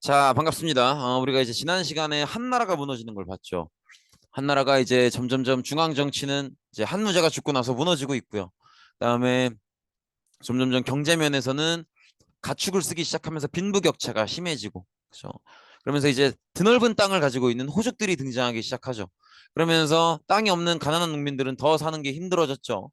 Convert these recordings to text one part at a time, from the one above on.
자, 반갑습니다. 우리가 이제 지난 시간에 한나라가 무너지는 걸 봤죠. 한나라가 이제 점점점 중앙 정치는 이제 한무제가 죽고 나서 무너지고 있고요. 그다음에 점점점 경제 면에서는 가축을 쓰기 시작하면서 빈부격차가 심해지고, 그렇죠. 그러면서 이제 드넓은 땅을 가지고 있는 호족들이 등장하기 시작하죠. 그러면서 땅이 없는 가난한 농민들은 더 사는 게 힘들어졌죠.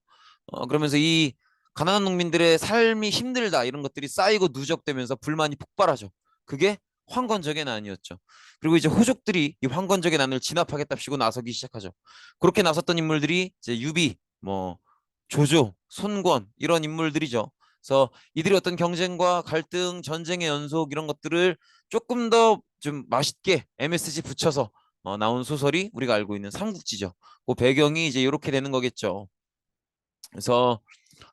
그러면서 이 가난한 농민들의 삶이 힘들다 이런 것들이 쌓이고 누적되면서 불만이 폭발하죠. 그게 황건적의 난이었죠. 그리고 이제 호족들이 이 황건적의 난을 진압하겠답시고 나서기 시작하죠. 그렇게 나섰던 인물들이 이제 유비, 뭐 조조, 손권 이런 인물들이죠. 그래서 이들이 어떤 경쟁과 갈등, 전쟁의 연속 이런 것들을 조금 더 좀 맛있게 MSG 붙여서 나온 소설이 우리가 알고 있는 삼국지죠. 그 배경이 이제 이렇게 되는 거겠죠. 그래서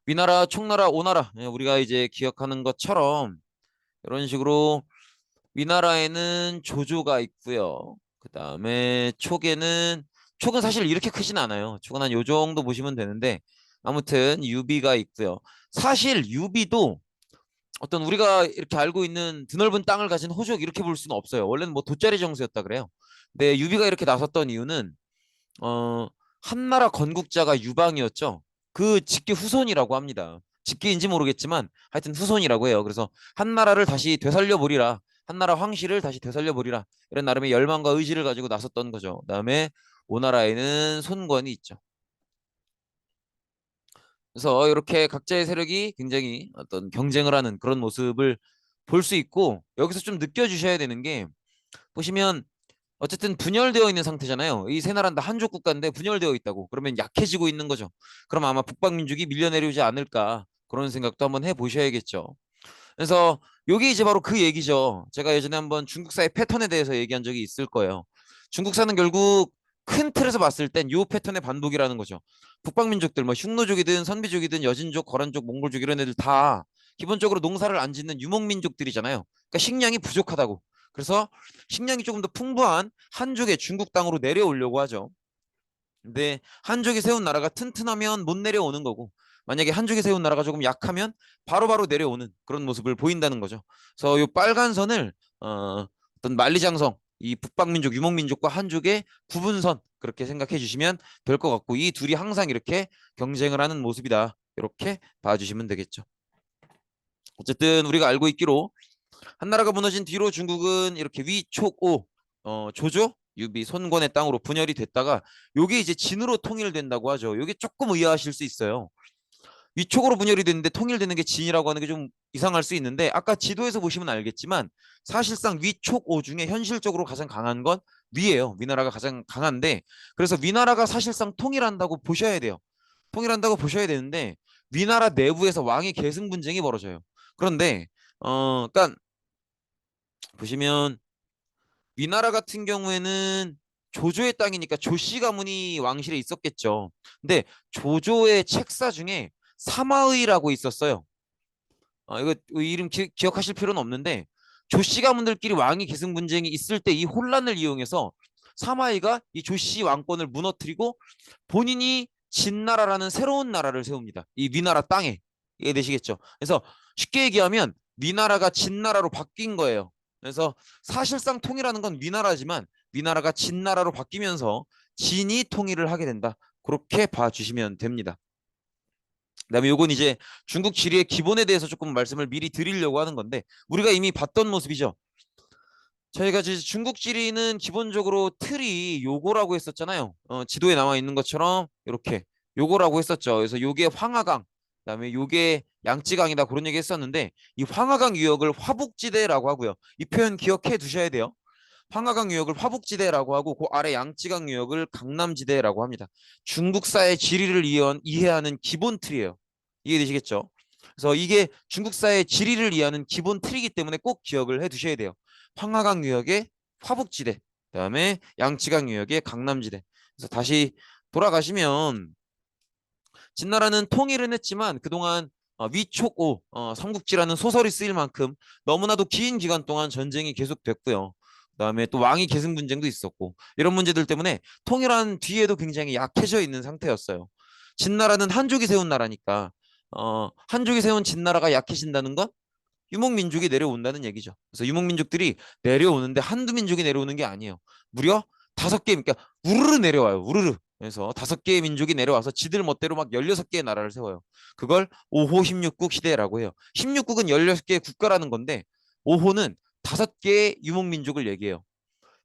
위나라, 총나라, 오나라 우리가 이제 기억하는 것처럼 이런 식으로 위나라에는 조조가 있고요. 그 다음에 촉은 사실 이렇게 크진 않아요. 촉은 한 요 정도 보시면 되는데 아무튼 유비가 있고요. 사실 유비도 어떤 우리가 이렇게 알고 있는 드넓은 땅을 가진 호족 이렇게 볼 수는 없어요. 원래는 뭐 돗자리 정수였다 그래요. 근데 유비가 이렇게 나섰던 이유는 어 한나라 건국자가 유방이었죠. 그 직계 후손이라고 합니다. 직계인지 모르겠지만 하여튼 후손이라고 해요. 그래서 한나라를 다시 되살려 보리라. 한나라 황실을 다시 되살려 보리라. 이런 나름의 열망과 의지를 가지고 나섰던 거죠. 그다음에 오나라에는 손권이 있죠. 그래서 이렇게 각자의 세력이 굉장히 어떤 경쟁을 하는 그런 모습을 볼 수 있고 여기서 좀 느껴주셔야 되는 게 보시면 어쨌든 분열되어 있는 상태잖아요. 이 세 나라는 다 한족 국가인데 분열되어 있다고. 그러면 약해지고 있는 거죠. 그럼 아마 북방민족이 밀려내려오지 않을까 그런 생각도 한번 해보셔야겠죠. 그래서 요게 이제 바로 그 얘기죠. 제가 예전에 한번 중국사의 패턴에 대해서 얘기한 적이 있을 거예요. 중국사는 결국 큰 틀에서 봤을 땐 요 패턴의 반복이라는 거죠. 북방민족들 뭐 흉노족이든 선비족이든 여진족, 거란족, 몽골족 이런 애들 다 기본적으로 농사를 안 짓는 유목민족들이잖아요. 그러니까 식량이 부족하다고. 그래서 식량이 조금 더 풍부한 한족의 중국 땅으로 내려오려고 하죠. 근데 한족이 세운 나라가 튼튼하면 못 내려오는 거고 만약에 한족이 세운 나라가 조금 약하면 바로바로 내려오는 그런 모습을 보인다는 거죠. 그래서 이 빨간 선을 어떤 만리장성 이 북방민족 유목민족과 한족의 구분선 그렇게 생각해 주시면 될 것 같고 이 둘이 항상 이렇게 경쟁을 하는 모습이다. 이렇게 봐주시면 되겠죠. 어쨌든 우리가 알고 있기로 한나라가 무너진 뒤로 중국은 이렇게 위촉오 조조 유비 손권의 땅으로 분열이 됐다가 요게 이제 진으로 통일된다고 하죠. 요게 조금 의아하실 수 있어요. 위촉으로 분열이 됐는데 통일되는 게 진이라고 하는 게 좀 이상할 수 있는데 아까 지도에서 보시면 알겠지만 사실상 위촉오 중에 현실적으로 가장 강한 건 위예요. 위나라가 가장 강한데 그래서 위나라가 사실상 통일한다고 보셔야 돼요. 통일한다고 보셔야 되는데 위나라 내부에서 왕의 계승 분쟁이 벌어져요. 그런데 그러니까 보시면 위나라 같은 경우에는 조조의 땅이니까 조씨 가문이 왕실에 있었겠죠. 근데 조조의 책사 중에 사마의라고 있었어요. 이거 이름 기억하실 필요는 없는데 조씨 가문들끼리 왕위 계승 분쟁이 있을 때 이 혼란을 이용해서 사마의가 이 조씨 왕권을 무너뜨리고 본인이 진나라라는 새로운 나라를 세웁니다. 이 위나라 땅에. 이해되시겠죠? 그래서 쉽게 얘기하면 위나라가 진나라로 바뀐 거예요. 그래서 사실상 통일하는 건 위나라지만 위나라가 진나라로 바뀌면서 진이 통일을 하게 된다. 그렇게 봐주시면 됩니다. 그다음에 요건 이제 중국 지리의 기본에 대해서 조금 말씀을 미리 드리려고 하는 건데 우리가 이미 봤던 모습이죠. 저희가 이제 중국 지리는 기본적으로 틀이 요거라고 했었잖아요. 지도에 나와 있는 것처럼 이렇게 요거라고 했었죠. 그래서 요게 황하강, 그다음에 요게 양쯔강이다 그런 얘기 했었는데 이 황하강 유역을 화북지대라고 하고요. 이 표현 기억해 두셔야 돼요. 황하강 유역을 화북지대라고 하고 그 아래 양쯔강 유역을 강남지대라고 합니다. 중국사의 지리를 이해하는 기본 틀이에요. 이해되시겠죠? 그래서 이게 중국사의 지리를 이해하는 기본 틀이기 때문에 꼭 기억을 해 두셔야 돼요. 황하강 유역의 화북지대, 그다음에 양쯔강 유역의 강남지대. 그래서 다시 돌아가시면 진나라는 통일은 했지만 그동안 위촉오 삼국지라는 소설이 쓰일 만큼 너무나도 긴 기간 동안 전쟁이 계속됐고요. 그다음에 또 왕위 계승 분쟁도 있었고 이런 문제들 때문에 통일한 뒤에도 굉장히 약해져 있는 상태였어요. 진나라는 한족이 세운 나라니까 한족이 세운 진나라가 약해진다는 건 유목민족이 내려온다는 얘기죠. 그래서 유목민족들이 내려오는데 한두 민족이 내려오는 게 아니에요. 무려 5개, 그러니까 우르르 내려와요. 우르르. 그래서 5개의 민족이 내려와서 지들 멋대로 막 16개의 나라를 세워요. 그걸 5호 16국 시대라고 해요. 16국은 16개의 국가라는 건데 5호는 5개의 유목민족을 얘기해요.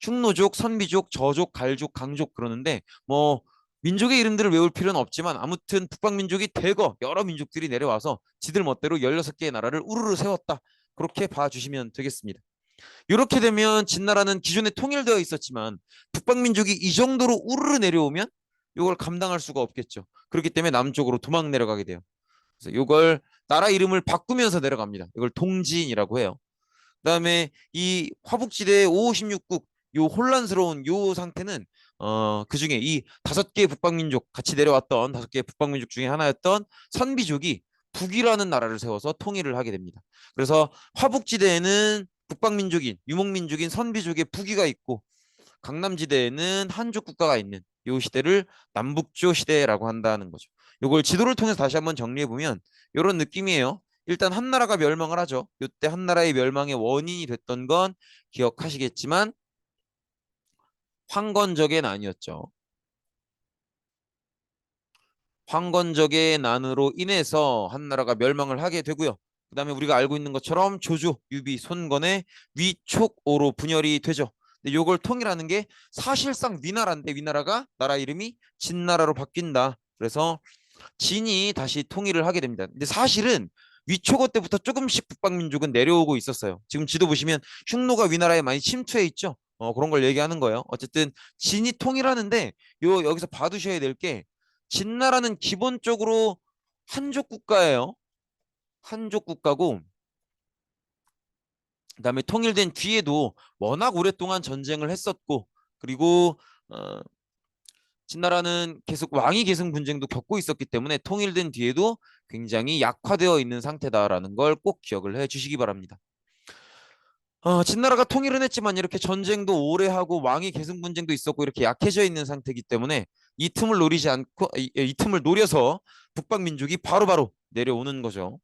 흉노족, 선비족, 저족, 갈족, 강족 그러는데 뭐 민족의 이름들을 외울 필요는 없지만 아무튼 북방민족이 대거 여러 민족들이 내려와서 지들 멋대로 16개의 나라를 우르르 세웠다. 그렇게 봐주시면 되겠습니다. 이렇게 되면 진나라는 기존에 통일되어 있었지만 북방민족이 이 정도로 우르르 내려오면 이걸 감당할 수가 없겠죠. 그렇기 때문에 남쪽으로 도망 내려가게 돼요. 그래서 이걸 나라 이름을 바꾸면서 내려갑니다. 이걸 동진이라고 해요. 그다음에 이 화북지대의 5, 16국 요 혼란스러운 요 상태는 그중에 이 5개의 북방민족 같이 내려왔던 5개의 북방민족 중에 하나였던 선비족이 북이라는 나라를 세워서 통일을 하게 됩니다. 그래서 화북지대에는 북방민족인 유목민족인 선비족의 북이가 있고 강남지대에는 한족 국가가 있는 요 시대를 남북조 시대라고 한다는 거죠. 요걸 지도를 통해서 다시 한번 정리해 보면 이런 느낌이에요. 일단 한 나라가 멸망을 하죠. 이때 한 나라의 멸망의 원인이 됐던 건 기억하시겠지만 황건적의 난이었죠. 황건적의 난으로 인해서 한 나라가 멸망을 하게 되고요. 그다음에 우리가 알고 있는 것처럼 조조, 유비, 손건의 위촉오로 분열이 되죠. 근데 요걸 통일하는 게 사실상 위나라인데 위나라가 나라 이름이 진나라로 바뀐다. 그래서 진이 다시 통일을 하게 됩니다. 근데 사실은 위초고 때부터 조금씩 북방민족은 내려오고 있었어요. 지금 지도 보시면 흉노가 위나라에 많이 침투해 있죠. 그런 걸 얘기하는 거예요. 어쨌든 진이 통일하는데 여기서 봐두셔야 될 게 진나라는 기본적으로 한족 국가예요. 한족 국가고 그다음에 통일된 뒤에도 워낙 오랫동안 전쟁을 했었고 그리고 어, 진나라는 계속 왕위 계승 분쟁도 겪고 있었기 때문에 통일된 뒤에도 굉장히 약화되어 있는 상태다라는 걸 꼭 기억을 해 주시기 바랍니다. 진나라가 통일은 했지만 이렇게 전쟁도 오래 하고 왕위 계승 분쟁도 있었고 이렇게 약해져 있는 상태이기 때문에 이 틈을 노리지 않고 이 틈을 노려서 북방민족이 바로바로 내려오는 거죠.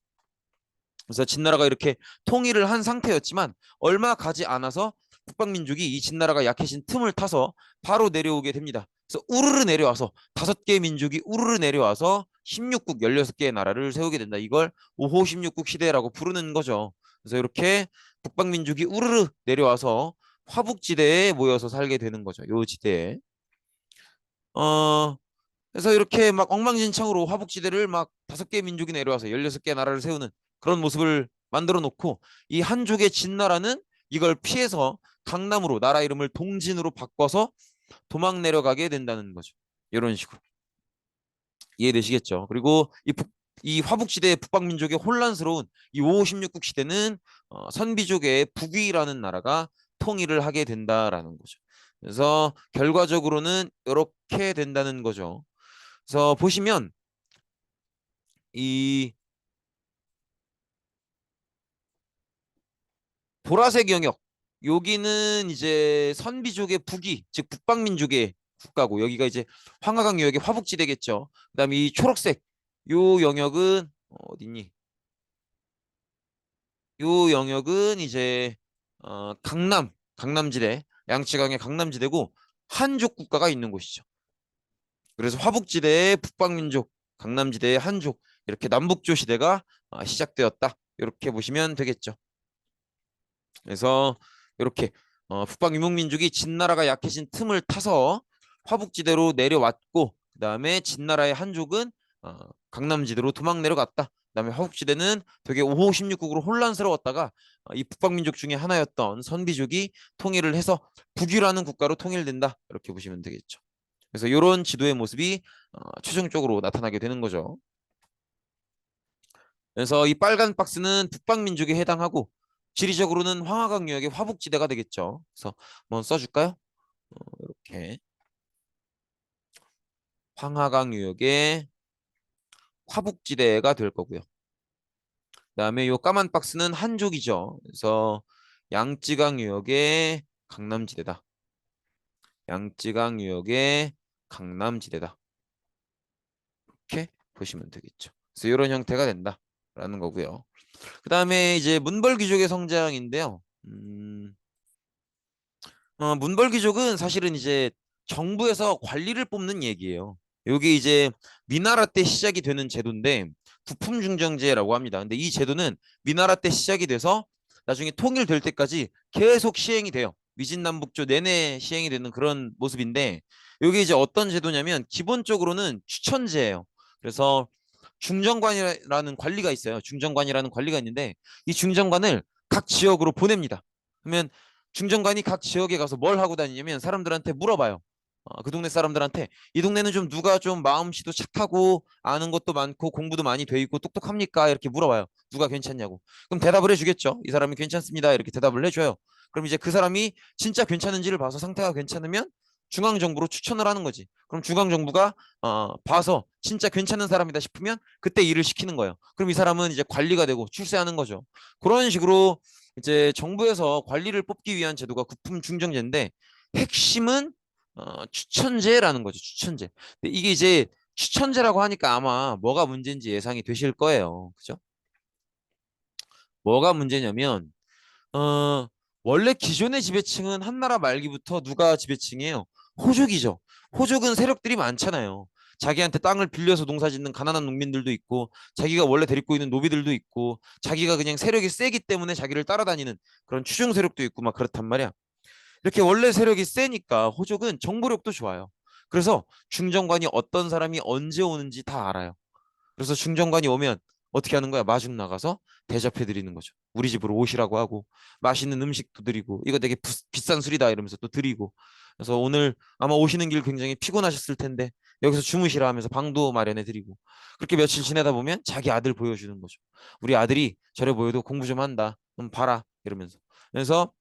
그래서 진나라가 이렇게 통일을 한 상태였지만 얼마 가지 않아서 북방민족이 이 진나라가 약해진 틈을 타서 바로 내려오게 됩니다. 그래서 우르르 내려와서 5개의 민족이 우르르 내려와서 16국 16개의 나라를 세우게 된다. 이걸 5호 16국 시대라고 부르는 거죠. 그래서 이렇게 북방민족이 우르르 내려와서 화북지대에 모여서 살게 되는 거죠. 요 지대에. 어, 그래서 이렇게 막 엉망진창으로 화북지대를 막 5개의 민족이 내려와서 16개 나라를 세우는 그런 모습을 만들어 놓고 이 한족의 진나라는 이걸 피해서 강남으로 나라 이름을 동진으로 바꿔서 도망 내려가게 된다는 거죠. 이런 식으로. 이해되시겠죠? 그리고 이 화북지대의 북방민족의 혼란스러운 이 556국 시대는 선비족의 북위라는 나라가 통일을 하게 된다라는 거죠. 그래서 결과적으로는 이렇게 된다는 거죠. 그래서 보시면 이 보라색 영역 여기는 이제 선비족의 북위 즉 북방민족의 국가고 여기가 이제 황하강 유역의 화북지대겠죠. 그다음에 이 초록색 요 영역은 어디니? 요 영역은 이제 강남지대 양치강의 강남지대고 한족 국가가 있는 곳이죠. 그래서 화북지대의 북방민족 강남지대의 한족 이렇게 남북조 시대가 시작되었다. 이렇게 보시면 되겠죠. 그래서 이렇게 북방 유목민족이 진나라가 약해진 틈을 타서 화북지대로 내려왔고 그다음에 진나라의 한족은 강남지대로 도망 내려갔다. 그다음에 화북지대는 되게 5호 16국으로 혼란스러웠다가 이 북방민족 중에 하나였던 선비족이 통일을 해서 북유라는 국가로 통일된다. 이렇게 보시면 되겠죠. 그래서 이런 지도의 모습이 최종적으로 나타나게 되는 거죠. 그래서 이 빨간 박스는 북방민족에 해당하고 지리적으로는 황하강 유역의 화북지대가 되겠죠. 그래서 한번 써줄까요? 이렇게 황하강 유역의 화북지대가 될 거고요. 그다음에 요 까만 박스는 한족이죠. 그래서 양쯔강 유역의 강남지대다. 양쯔강 유역의 강남지대다. 이렇게 보시면 되겠죠. 그래서 이런 형태가 된다라는 거고요. 그다음에 이제 문벌귀족의 성장인데요. 문벌귀족은 사실은 이제 정부에서 관리를 뽑는 얘기예요. 여기 이제 위나라 때 시작이 되는 제도인데 부품중정제라고 합니다. 근데 이 제도는 위나라 때 시작이 돼서 나중에 통일될 때까지 계속 시행이 돼요. 위진남북조 내내 시행이 되는 그런 모습인데 여기 이제 어떤 제도냐면 기본적으로는 추천제예요. 그래서 중정관이라는 관리가 있어요. 중정관이라는 관리가 있는데 이 중정관을 각 지역으로 보냅니다. 그러면 중정관이 각 지역에 가서 뭘 하고 다니냐면 사람들한테 물어봐요. 그 동네 사람들한테 이 동네는 좀 누가 좀 마음씨도 착하고 아는 것도 많고 공부도 많이 돼 있고 똑똑합니까? 이렇게 물어봐요. 누가 괜찮냐고. 그럼 대답을 해주겠죠. 이 사람이 괜찮습니다. 이렇게 대답을 해줘요. 그럼 이제 그 사람이 진짜 괜찮은지를 봐서 상태가 괜찮으면 중앙정부로 추천을 하는 거지. 그럼 중앙정부가 봐서 진짜 괜찮은 사람이다 싶으면 그때 일을 시키는 거예요. 그럼 이 사람은 이제 관리가 되고 출세하는 거죠. 그런 식으로 이제 정부에서 관리를 뽑기 위한 제도가 국품중정제인데 핵심은 추천제라는 거죠. 추천제. 근데 이게 이제 추천제라고 하니까 아마 뭐가 문제인지 예상이 되실 거예요. 그죠? 뭐가 문제냐면 어, 원래 기존의 지배층은 한나라 말기부터 누가 지배층이에요? 호족이죠. 호족은 세력들이 많잖아요. 자기한테 땅을 빌려서 농사 짓는 가난한 농민들도 있고, 자기가 원래 데리고 있는 노비들도 있고, 자기가 그냥 세력이 세기 때문에 자기를 따라다니는 그런 추종 세력도 있고, 막 그렇단 말이야. 이렇게 원래 세력이 세니까 호족은 정보력도 좋아요. 그래서 중정관이 어떤 사람이 언제 오는지 다 알아요. 그래서 중정관이 오면 어떻게 하는 거야? 마중 나가서 대접해 드리는 거죠. 우리 집으로 오시라고 하고 맛있는 음식도 드리고 이거 되게 비싼 술이다 이러면서 또 드리고 그래서 오늘 아마 오시는 길 굉장히 피곤하셨을 텐데 여기서 주무시라 하면서 방도 마련해 드리고 그렇게 며칠 지내다 보면 자기 아들 보여주는 거죠. 우리 아들이 저래 보여도 공부 좀 한다. 봐라 이러면서 그래서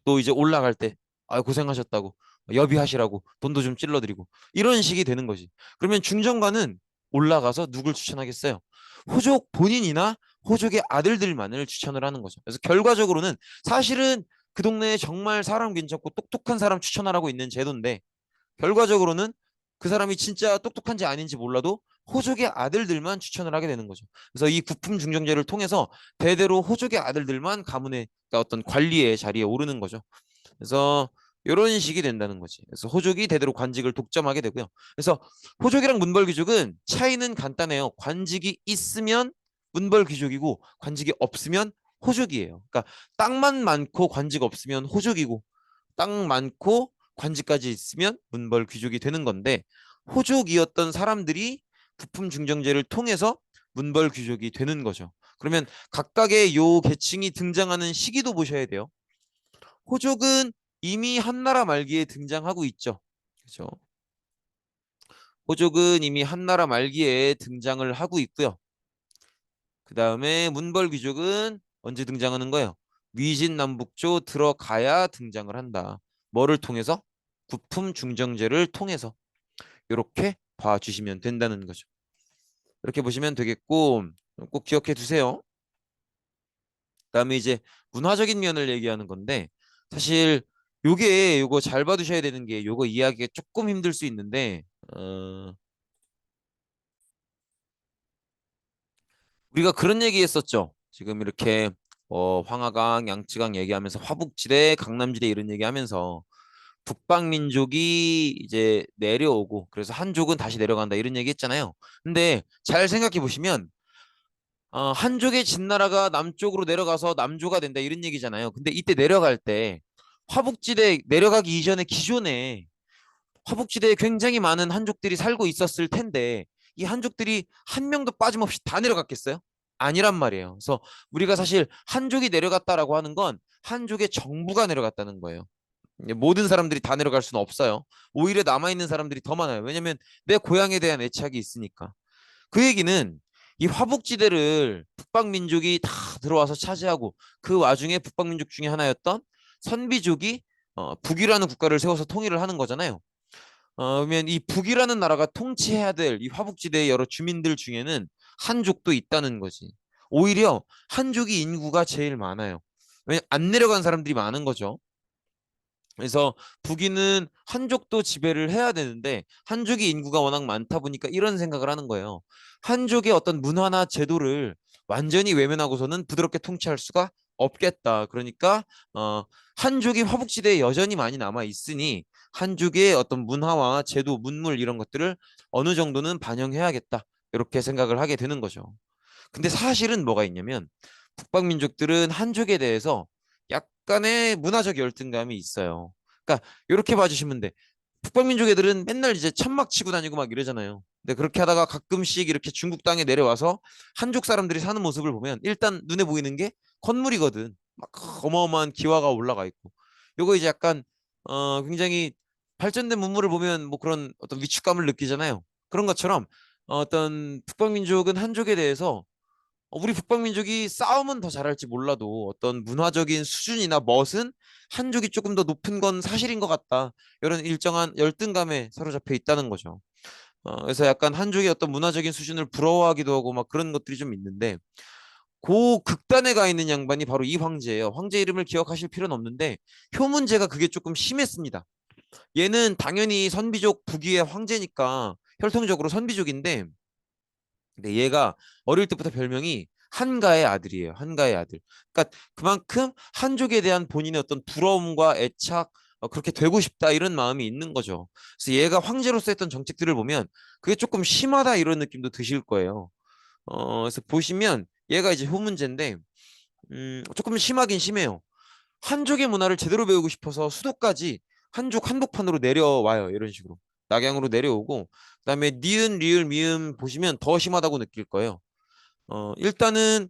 또 이제 올라갈 때 아, 고생하셨다고 여비하시라고 돈도 좀 찔러드리고 이런 식이 되는 거지. 그러면 중정관은 올라가서 누굴 추천하겠어요? 호족 본인이나 호족의 아들들만을 추천을 하는 거죠. 그래서 결과적으로는 사실은 그 동네에 정말 사람 괜찮고 똑똑한 사람 추천하라고 있는 제도인데 결과적으로는 그 사람이 진짜 똑똑한지 아닌지 몰라도 호족의 아들들만 추천을 하게 되는 거죠. 그래서 이 구품 중정제를 통해서 대대로 호족의 아들들만 가문의 그러니까 어떤 관리의 자리에 오르는 거죠. 그래서 이런 식이 된다는 거지. 그래서 호족이 대대로 관직을 독점하게 되고요. 그래서 호족이랑 문벌귀족은 차이는 간단해요. 관직이 있으면 문벌귀족이고 관직이 없으면 호족이에요. 그러니까 땅만 많고 관직 없으면 호족이고 땅 많고 관직까지 있으면 문벌귀족이 되는 건데 호족이었던 사람들이 부품중정제를 통해서 문벌귀족이 되는 거죠. 그러면 각각의 요 계층이 등장하는 시기도 보셔야 돼요. 호족은 이미 한나라 말기에 등장하고 있죠. 그렇죠? 호족은 이미 한나라 말기에 등장을 하고 있고요. 그 다음에 문벌귀족은 언제 등장하는 거예요? 위진남북조 들어가야 등장을 한다. 뭐를 통해서? 구품중정제를 통해서 이렇게 봐주시면 된다는 거죠. 이렇게 보시면 되겠고 꼭 기억해 두세요. 그다음에 이제 문화적인 면을 얘기하는 건데 사실 요거 잘 봐두셔야 되는 게 요거 이해하기가 조금 힘들 수 있는데 우리가 그런 얘기 했었죠. 지금 이렇게 황하강, 양쯔강 얘기하면서 화북지대, 강남지대 이런 얘기하면서 북방민족이 이제 내려오고 그래서 한족은 다시 내려간다 이런 얘기 했잖아요. 근데 잘 생각해 보시면 한족의 진나라가 남쪽으로 내려가서 남조가 된다 이런 얘기잖아요. 근데 이때 내려갈 때 화북지대 내려가기 이전에 기존에 화북지대에 굉장히 많은 한족들이 살고 있었을 텐데 이 한족들이 한 명도 빠짐없이 다 내려갔겠어요? 아니란 말이에요. 그래서 우리가 사실 한족이 내려갔다라고 하는 건 한족의 정부가 내려갔다는 거예요. 모든 사람들이 다 내려갈 수는 없어요. 오히려 남아있는 사람들이 더 많아요. 왜냐면 내 고향에 대한 애착이 있으니까. 그 얘기는 이 화북지대를 북방민족이 다 들어와서 차지하고 그 와중에 북방민족 중에 하나였던 선비족이 북이라는 국가를 세워서 통일을 하는 거잖아요. 그러면 이 북이라는 나라가 통치해야 될 이 화북지대의 여러 주민들 중에는 한족도 있다는 거지. 오히려 한족이 인구가 제일 많아요. 왜냐 안 내려간 사람들이 많은 거죠. 그래서 북인은 한족도 지배를 해야 되는데 한족의 인구가 워낙 많다 보니까 이런 생각을 하는 거예요. 한족의 어떤 문화나 제도를 완전히 외면하고서는 부드럽게 통치할 수가 없겠다. 그러니까 한족이 화북지대에 여전히 많이 남아 있으니 한족의 어떤 문화와 제도, 문물 이런 것들을 어느 정도는 반영해야겠다. 이렇게 생각을 하게 되는 거죠. 근데 사실은 뭐가 있냐면 북방민족들은 한족에 대해서 약간의 문화적 열등감이 있어요. 그러니까 이렇게 봐주시면 돼. 북방민족 애들은 맨날 이제 천막 치고 다니고 막 이러잖아요. 근데 그렇게 하다가 가끔씩 이렇게 중국 땅에 내려와서 한족 사람들이 사는 모습을 보면 일단 눈에 보이는 게 건물이거든. 막 어마어마한 기와가 올라가 있고. 요거 이제 약간 굉장히 발전된 문물을 보면 뭐 그런 어떤 위축감을 느끼잖아요. 그런 것처럼 어떤 북방민족은 한족에 대해서 우리 북방민족이 싸움은 더 잘할지 몰라도 어떤 문화적인 수준이나 멋은 한족이 조금 더 높은 건 사실인 것 같다. 이런 일정한 열등감에 사로잡혀 있다는 거죠. 그래서 약간 한족의 어떤 문화적인 수준을 부러워하기도 하고 막 그런 것들이 좀 있는데 그 극단에 가 있는 양반이 바로 이 황제예요. 황제 이름을 기억하실 필요는 없는데 효문제가 그게 조금 심했습니다. 얘는 당연히 선비족 부귀의 황제니까 혈통적으로 선비족인데 근데 얘가 어릴 때부터 별명이 한가의 아들이에요. 한가의 아들. 그러니까 그만큼 한족에 대한 본인의 어떤 부러움과 애착, 그렇게 되고 싶다 이런 마음이 있는 거죠. 그래서 얘가 황제로서 했던 정책들을 보면 그게 조금 심하다 이런 느낌도 드실 거예요. 그래서 보시면 얘가 이제 효문제인데 조금 심하긴 심해요. 한족의 문화를 제대로 배우고 싶어서 수도까지 한족 한복판으로 내려와요. 이런 식으로. 낙양으로 내려오고 그다음에 니은, 리을, 미음 보시면 더 심하다고 느낄 거예요. 일단은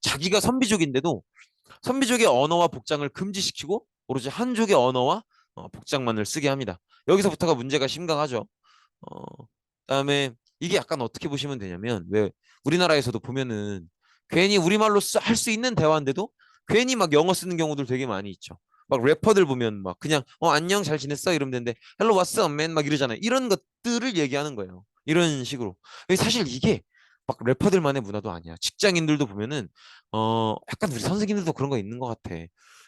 자기가 선비족인데도 선비족의 언어와 복장을 금지시키고 오로지 한족의 언어와 복장만을 쓰게 합니다. 여기서부터가 문제가 심각하죠. 어, 그다음에 이게 약간 어떻게 보시면 되냐면 왜 우리나라에서도 보면은 괜히 우리말로 할 수 있는 대화인데도 괜히 막 영어 쓰는 경우들 되게 많이 있죠. 막 래퍼들 보면 막 그냥 안녕 잘 지냈어 이러면 되는데 헬로 왓츠 업맨 막 이러잖아요. 이런 것들을 얘기하는 거예요. 이런 식으로. 사실 이게 막 래퍼들만의 문화도 아니야. 직장인들도 보면은 약간 우리 선생님들도 그런 거 있는 것 같아.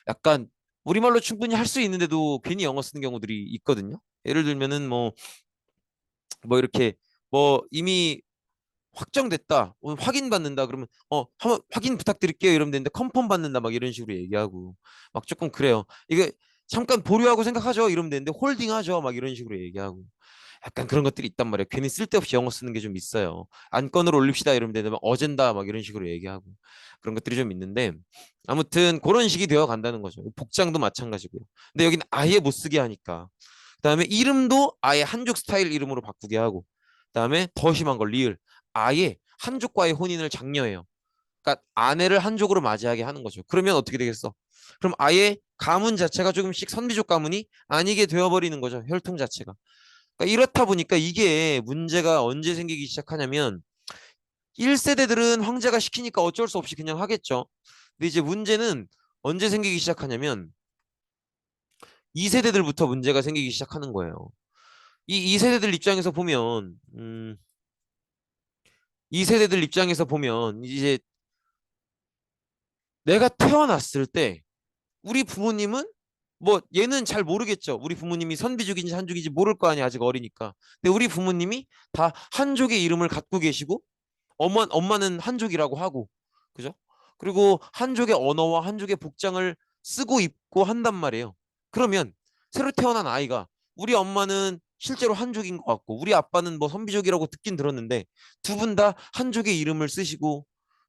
약간 우리말로 충분히 할 수 있는데도 괜히 영어 쓰는 경우들이 있거든요. 예를 들면은 뭐 이렇게 뭐 이미 확정됐다. 오늘 확인 받는다. 그러면 한번 확인 부탁드릴게요. 이러면 되는데 컨펌 받는다. 막 이런 식으로 얘기하고 막 조금 그래요. 이게 잠깐 보류하고 생각하죠. 이러면 되는데 홀딩하죠. 막 이런 식으로 얘기하고 약간 그런 것들이 있단 말이에요. 괜히 쓸데없이 영어 쓰는 게 좀 있어요. 안건을 올립시다. 이러면 되는데 막 어젠다. 막 이런 식으로 얘기하고 그런 것들이 좀 있는데 아무튼 그런 식이 되어 간다는 거죠. 복장도 마찬가지고요. 근데 여기는 아예 못 쓰게 하니까 그다음에 이름도 아예 한족 스타일 이름으로 바꾸게 하고 그다음에 더 심한 걸 리을 아예 한족과의 혼인을 장려해요. 그러니까 아내를 한족으로 맞이하게 하는 거죠. 그러면 어떻게 되겠어? 그럼 아예 가문 자체가 조금씩 선비족 가문이 아니게 되어버리는 거죠. 혈통 자체가. 그러니까 이렇다 보니까 이게 문제가 언제 생기기 시작하냐면 1세대들은 황제가 시키니까 어쩔 수 없이 그냥 하겠죠. 근데 이제 문제는 언제 생기기 시작하냐면 2세대들부터 문제가 생기기 시작하는 거예요. 이 2세대들 입장에서 보면 2세대들 입장에서 보면 이제 내가 태어났을 때 우리 부모님은 뭐 얘는 잘 모르겠죠. 우리 부모님이 선비족인지 한족인지 모를 거 아니야. 아직 어리니까. 근데 우리 부모님이 다 한족의 이름을 갖고 계시고 엄마는 한족이라고 하고 그죠? 그리고 한족의 언어와 한족의 복장을 쓰고 입고 한단 말이에요. 그러면 새로 태어난 아이가 우리 엄마는 실제로 한족인 것 같고 우리 아빠는 뭐 선비족이라고 듣긴 들었는데 두 분 다 한족의 이름을 쓰시고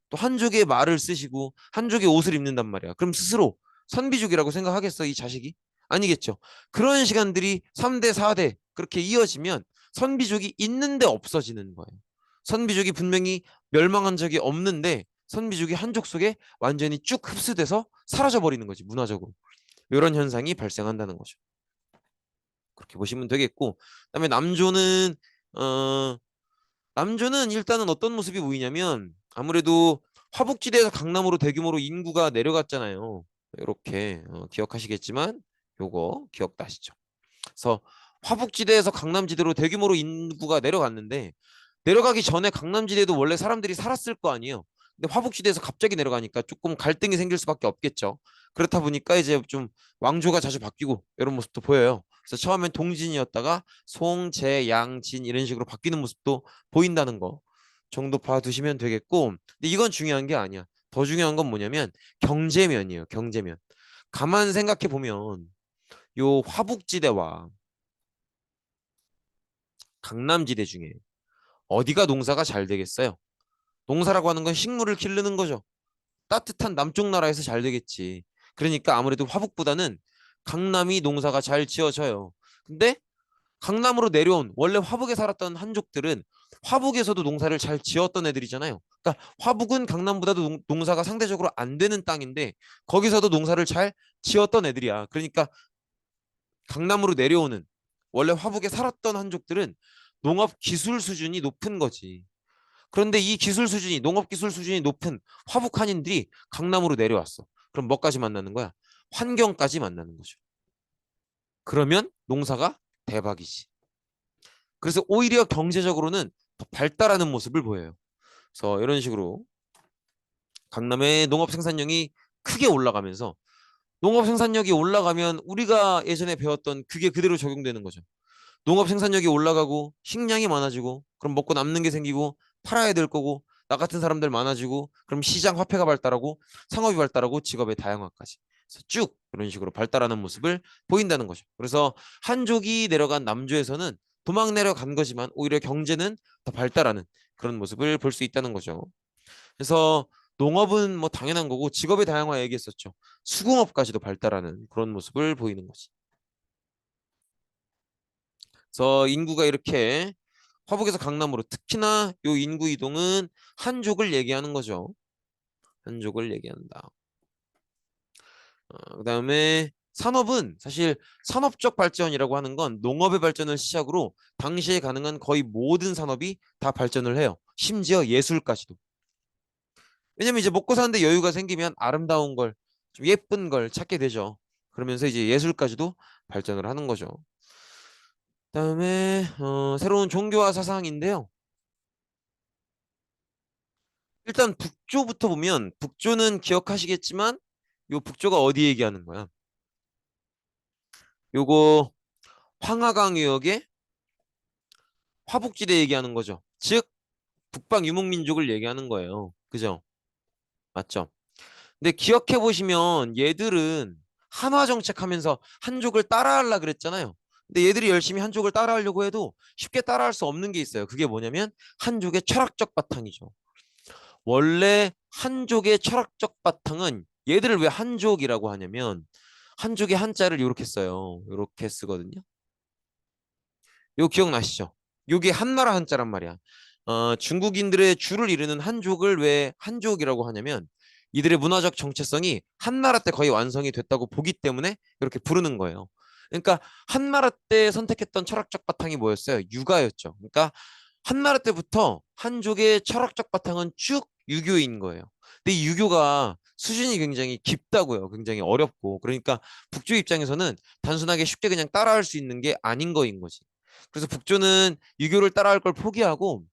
또 한족의 말을 쓰시고 한족의 옷을 입는단 말이야. 그럼 스스로 선비족이라고 생각하겠어, 이 자식이? 아니겠죠. 그런 시간들이 3대, 4대 그렇게 이어지면 선비족이 있는데 없어지는 거예요. 선비족이 분명히 멸망한 적이 없는데 선비족이 한족 속에 완전히 쭉 흡수돼서 사라져 버리는 거지, 문화적으로. 이런 현상이 발생한다는 거죠. 그렇게 보시면 되겠고, 그다음에 어 남조는 일단은 어떤 모습이 보이냐면 아무래도 화북지대에서 강남으로 대규모로 인구가 내려갔잖아요. 이렇게 기억하시겠지만 요거 기억나시죠? 그래서 화북지대에서 강남지대로 대규모로 인구가 내려갔는데 내려가기 전에 강남지대도 원래 사람들이 살았을 거 아니에요. 근데 화북지대에서 갑자기 내려가니까 조금 갈등이 생길 수밖에 없겠죠. 그렇다 보니까 이제 좀 왕조가 자주 바뀌고 이런 모습도 보여요. 그래서 처음엔 동진이었다가 송, 재, 양, 진 이런 식으로 바뀌는 모습도 보인다는 거. 정도 봐두시면 되겠고, 근데 이건 중요한 게 아니야. 더 중요한 건 뭐냐면 경제면이에요. 경제면. 가만 생각해 보면 요 화북지대와 강남지대 중에 어디가 농사가 잘 되겠어요? 농사라고 하는 건 식물을 기르는 거죠. 따뜻한 남쪽 나라에서 잘 되겠지. 그러니까 아무래도 화북보다는 강남이 농사가 잘 지어져요. 근데 강남으로 내려온 원래 화북에 살았던 한족들은 화북에서도 농사를 잘 지었던 애들이잖아요. 그러니까 화북은 강남보다도 농사가 상대적으로 안 되는 땅인데 거기서도 농사를 잘 지었던 애들이야. 그러니까 강남으로 내려오는 원래 화북에 살았던 한족들은 농업 기술 수준이 높은 거지. 그런데 이 기술 수준이 농업 기술 수준이 높은 화북 한인들이 강남으로 내려왔어. 그럼 뭐까지 만나는 거야? 환경까지 만나는 거죠. 그러면 농사가 대박이지. 그래서 오히려 경제적으로는 더 발달하는 모습을 보여요. 그래서 이런 식으로 강남의 농업 생산량이 크게 올라가면서 농업 생산력이 올라가면 우리가 예전에 배웠던 그게 그대로 적용되는 거죠. 농업 생산력이 올라가고 식량이 많아지고 그럼 먹고 남는 게 생기고 팔아야 될 거고 나 같은 사람들 많아지고 그럼 시장 화폐가 발달하고 상업이 발달하고 직업의 다양화까지 그래서 쭉 이런 식으로 발달하는 모습을 보인다는 거죠. 그래서 한족이 내려간 남조에서는 도망 내려간 거지만 오히려 경제는 더 발달하는 그런 모습을 볼 수 있다는 거죠. 그래서 농업은 뭐 당연한 거고 직업의 다양화 얘기했었죠. 수공업까지도 발달하는 그런 모습을 보이는 거지. 그래서 인구가 이렇게 화북에서 강남으로 특히나 요 인구 이동은 한족을 얘기하는 거죠. 한족을 얘기한다. 그다음에 산업은 사실 산업적 발전이라고 하는 건 농업의 발전을 시작으로 당시에 가능한 거의 모든 산업이 다 발전을 해요. 심지어 예술까지도. 왜냐면 이제 먹고 사는데 여유가 생기면 아름다운 걸, 좀 예쁜 걸 찾게 되죠. 그러면서 이제 예술까지도 발전을 하는 거죠. 그다음에 새로운 종교와 사상인데요. 일단 북조부터 보면 북조는 기억하시겠지만 요 북조가 어디 얘기하는 거야? 요거 황하강유역의 화북지대 얘기하는 거죠. 즉 북방 유목민족을 얘기하는 거예요. 그죠? 맞죠? 근데 기억해 보시면 얘들은 한화 정책하면서 한족을 따라하려 그랬잖아요. 근데 얘들이 열심히 한족을 따라하려고 해도 쉽게 따라할 수 없는 게 있어요. 그게 뭐냐면 한족의 철학적 바탕이죠. 원래 한족의 철학적 바탕은 얘들을 왜 한족이라고 하냐면 한족의 한자를 이렇게 써요. 이렇게 쓰거든요. 이거 기억나시죠? 이게 한나라 한자란 말이야. 중국인들의 주를 이루는 한족을 왜 한족이라고 하냐면 이들의 문화적 정체성이 한나라 때 거의 완성이 됐다고 보기 때문에 이렇게 부르는 거예요. 그러니까 한나라 때 선택했던 철학적 바탕이 뭐였어요? 유가였죠. 그러니까 한나라 때부터 한족의 철학적 바탕은 쭉 유교인 거예요. 근데 이 유교가 수준이 굉장히 깊다고요. 굉장히 어렵고. 그러니까 북조 입장에서는 단순하게 쉽게 그냥 따라할 수 있는 게 아닌 거인 거지. 그래서 북조는 유교를 따라할 걸 포기하고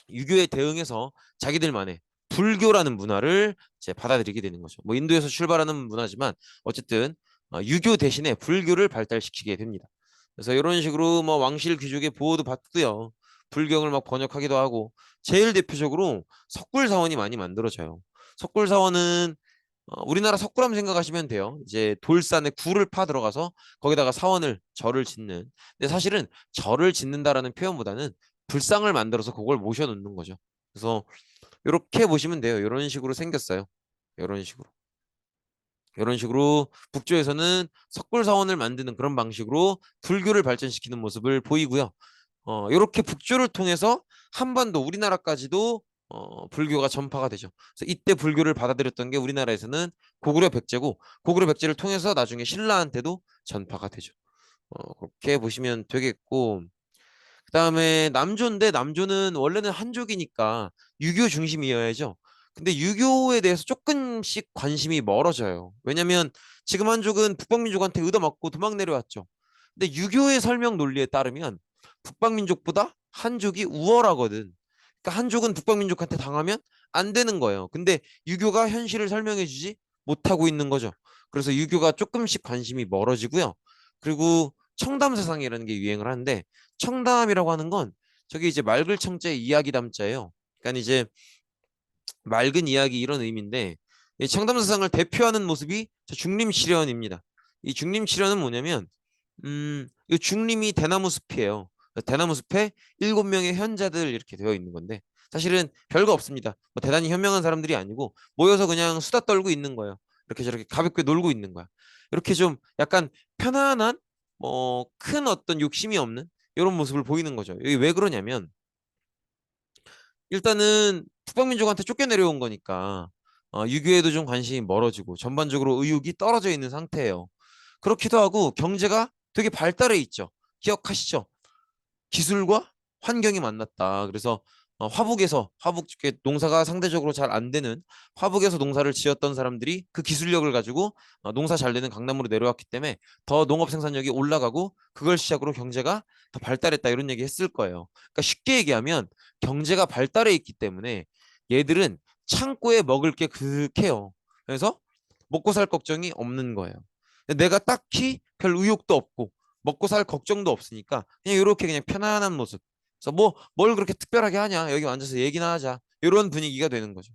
유교에 대응해서 자기들만의 불교라는 문화를 이제 받아들이게 되는 거죠. 뭐 인도에서 출발하는 문화지만 어쨌든 유교 대신에 불교를 발달시키게 됩니다. 그래서 이런 식으로 뭐 왕실 귀족의 보호도 받고요. 불경을 막 번역하기도 하고 제일 대표적으로 석굴사원이 많이 만들어져요. 석굴사원은 우리나라 석굴암 생각하시면 돼요. 이제 돌산에 굴을 파 들어가서 거기다가 사원을 절을 짓는. 근데 사실은 절을 짓는다라는 표현보다는 불상을 만들어서 그걸 모셔놓는 거죠. 그래서 이렇게 보시면 돼요. 이런 식으로 생겼어요. 이런 식으로. 이런 식으로 북조에서는 석굴사원을 만드는 그런 방식으로 불교를 발전시키는 모습을 보이고요. 이렇게 북조를 통해서 한반도 우리나라까지도 불교가 전파가 되죠. 그래서 이때 불교를 받아들였던 게 우리나라에서는 고구려 백제고 고구려 백제를 통해서 나중에 신라한테도 전파가 되죠. 그렇게 보시면 되겠고 그다음에 남조인데 남조는 원래는 한족이니까 유교 중심이어야죠. 근데 유교에 대해서 조금씩 관심이 멀어져요. 왜냐면 지금 한족은 북방민족한테 얻어맞고 도망 내려왔죠. 근데 유교의 설명 논리에 따르면 북방민족보다 한족이 우월하거든. 그러니까 한족은 북방민족한테 당하면 안 되는 거예요. 근데 유교가 현실을 설명해 주지 못하고 있는 거죠. 그래서 유교가 조금씩 관심이 멀어지고요. 그리고 청담 사상이라는 게 유행을 하는데 청담이라고 하는 건 저기 이제 말글 청자의 이야기 담자예요. 그러니까 이제 맑은 이야기 이런 의미인데 이 청담사상을 대표하는 모습이 저 중림칠연입니다. 이 중림칠연은 뭐냐면 이 중림이 대나무 숲이에요. 대나무 숲에 7명의 현자들 이렇게 되어 있는 건데 사실은 별거 없습니다. 뭐 대단히 현명한 사람들이 아니고 모여서 그냥 수다 떨고 있는 거예요. 이렇게 저렇게 가볍게 놀고 있는 거야. 이렇게 좀 약간 편안한 뭐 큰 어떤 욕심이 없는 이런 모습을 보이는 거죠. 이게 왜 그러냐면 일단은 북방민족한테 쫓겨내려온 거니까 유교에도 좀 관심이 멀어지고 전반적으로 의욕이 떨어져 있는 상태예요. 그렇기도 하고 경제가 되게 발달해 있죠. 기억하시죠? 기술과 환경이 만났다. 그래서 화북 쪽에 농사가 상대적으로 잘 안 되는 화북에서 농사를 지었던 사람들이 그 기술력을 가지고 농사 잘 되는 강남으로 내려왔기 때문에 더 농업 생산력이 올라가고 그걸 시작으로 경제가 더 발달했다 이런 얘기 했을 거예요. 그러니까 쉽게 얘기하면 경제가 발달해 있기 때문에 얘들은 창고에 먹을 게 그렇게요. 그래서 먹고 살 걱정이 없는 거예요. 내가 딱히 별 의욕도 없고 먹고 살 걱정도 없으니까 그냥 이렇게 그냥 편안한 모습. 그래서 뭐 뭘 그렇게 특별하게 하냐? 여기 앉아서 얘기나 하자. 이런 분위기가 되는 거죠.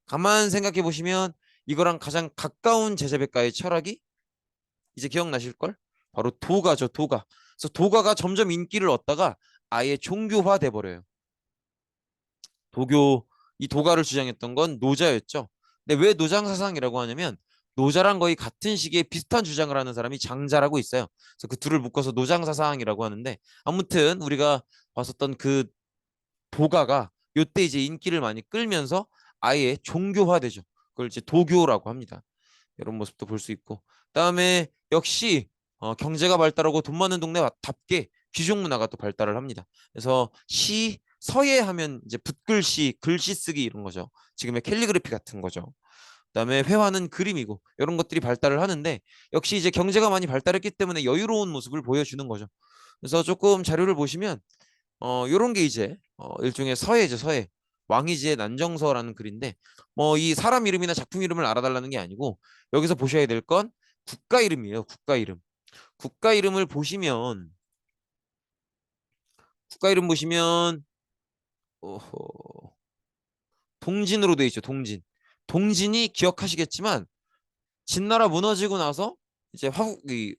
가만 생각해 보시면 이거랑 가장 가까운 제자백가의 철학이 이제 기억나실 걸? 바로 도가죠, 도가. 그래서 도가가 점점 인기를 얻다가 아예 종교화 돼 버려요. 도교 이 도가를 주장했던 건 노자였죠. 근데 왜 노장 사상이라고 하냐면 노자랑 거의 같은 시기에 비슷한 주장을 하는 사람이 장자라고 있어요. 그래서 그 둘을 묶어서 노장 사상이라고 하는데 아무튼 우리가 봤었던 그 도가가 요때 이제 인기를 많이 끌면서 아예 종교화되죠. 그걸 이제 도교라고 합니다. 이런 모습도 볼 수 있고 그다음에 역시 경제가 발달하고 돈 많은 동네답게 귀족 문화가 또 발달을 합니다. 그래서 시 서예 하면 이제 붓글씨, 글씨 쓰기 이런 거죠. 지금의 캘리그래피 같은 거죠. 그다음에 회화는 그림이고 이런 것들이 발달을 하는데 역시 이제 경제가 많이 발달했기 때문에 여유로운 모습을 보여주는 거죠. 그래서 조금 자료를 보시면 요런 게 이제 일종의 서예죠, 서예. 왕이지의 난정서라는 글인데 뭐 이 사람 이름이나 작품 이름을 알아달라는 게 아니고 여기서 보셔야 될 건 국가 이름이에요. 국가 이름. 국가 이름을 보시면 국가 이름 보시면 어허, 동진으로 돼 있죠. 동진. 동진이 기억하시겠지만 진나라 무너지고 나서 이제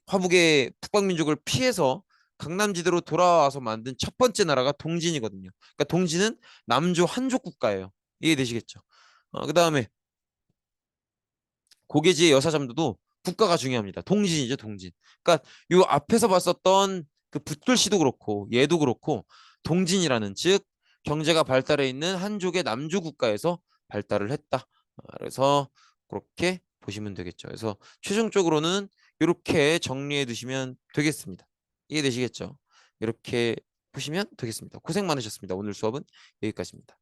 화북의 북방민족을 피해서 강남지대로 돌아와서 만든 첫 번째 나라가 동진이거든요. 그러니까 동진은 남조 한족 국가예요. 이해되시겠죠? 그다음에 고개지의 여사잠도도 국가가 중요합니다. 동진이죠, 동진. 그러니까 요 앞에서 봤었던 그 붓글씨도 그렇고 얘도 그렇고 동진이라는 즉 경제가 발달해 있는 한족의 남조 국가에서 발달을 했다. 그래서 그렇게 보시면 되겠죠. 그래서 최종적으로는 이렇게 정리해 두시면 되겠습니다. 이해되시겠죠? 이렇게 보시면 되겠습니다. 고생 많으셨습니다. 오늘 수업은 여기까지입니다.